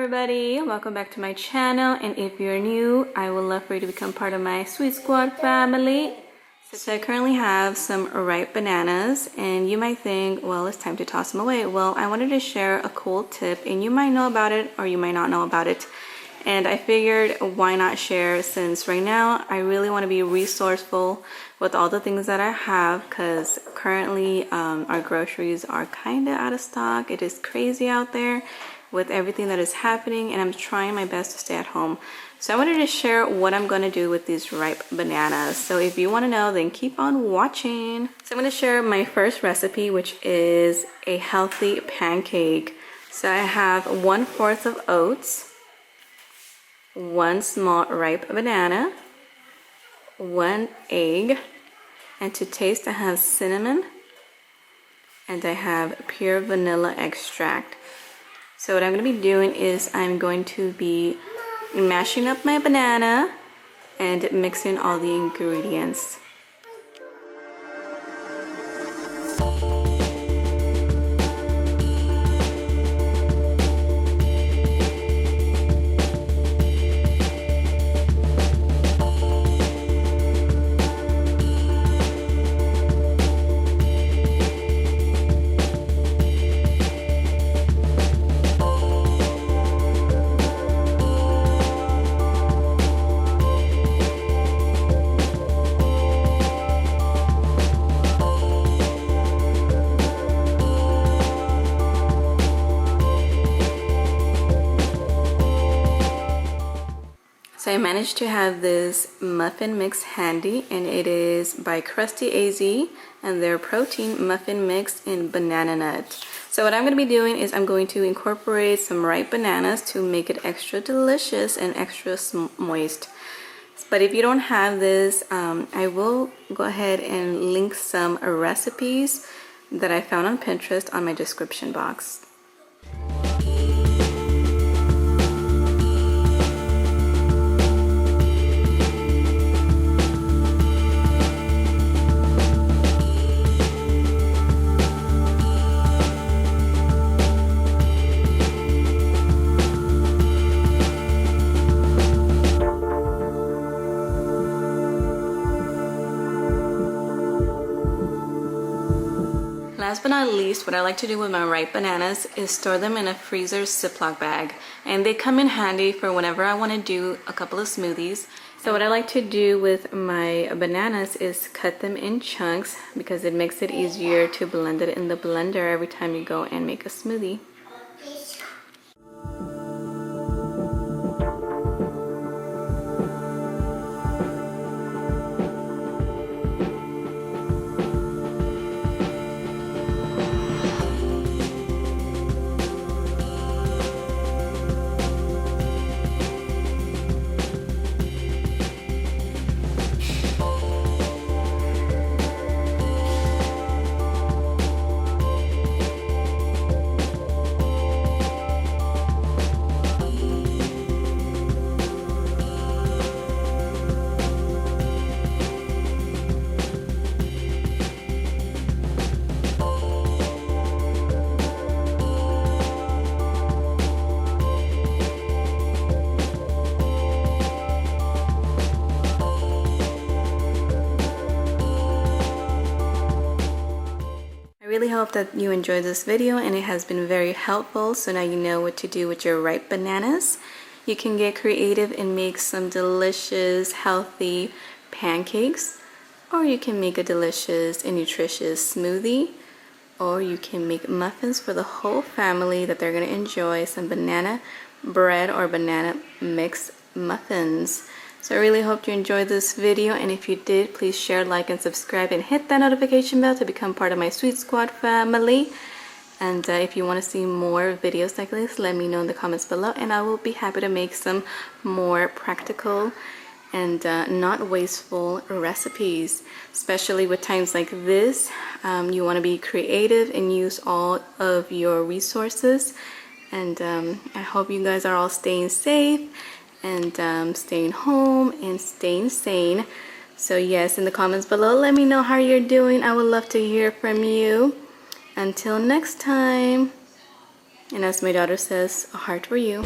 everybody, welcome back to my channel, and if you're new, I would love for you to become part of my Sweet Squad family. So I currently have some ripe bananas, and you might think, well, it's time to toss them away. Well, I wanted to share a cool tip, and you might know about it or you might not know about it. And I figured, why not share, since right now I really want to be resourceful with all the things that I have, because currently our groceries are kind of out of stock. It is crazy out there with everything that is happening, and I'm trying my best to stay at home. So I wanted to share what I'm going to do with these ripe bananas. So if you want to know, then keep on watching. So I'm going to share my first recipe, which is a healthy pancake. So I have 1/4 of oats, 1 small ripe banana, 1 egg, and to taste I have cinnamon, and I have pure vanilla extract. So what I'm going to be doing is I'm going to be mashing up my banana and mixing all the ingredients. So I managed to have this muffin mix handy, and it is by Krusty AZ, and their protein muffin mix in banana nut. So what I'm going to be doing is I'm going to incorporate some ripe bananas to make it extra delicious and extra moist. But if you don't have this, I will go ahead and link some recipes that I found on Pinterest on my description box. Last but not least, what I like to do with my ripe bananas is store them in a freezer Ziploc bag, and they come in handy for whenever I want to do a couple of smoothies. So what I like to do with my bananas is cut them in chunks, because it makes it easier to blend it in the blender every time you go and make a smoothie. I really hope that you enjoyed this video, and it has been very helpful. So now you know what to do with your ripe bananas. You can get creative and make some delicious healthy pancakes, or you can make a delicious and nutritious smoothie, or you can make muffins for the whole family that they're going to enjoy, some banana bread or banana mix muffins. So I really hope you enjoyed this video, and if you did, please share, like, and subscribe, and hit that notification bell to become part of my Sweet Squad family. And if you want to see more videos like this, let me know in the comments below, and I will be happy to make some more practical and not wasteful recipes. Especially with times like this, you want to be creative and use all of your resources. And I hope you guys are all staying safe and staying home and staying sane. So yes, in the comments below, let me know how you're doing. I would love to hear from you. Until next time, and as my daughter says, a heart for you.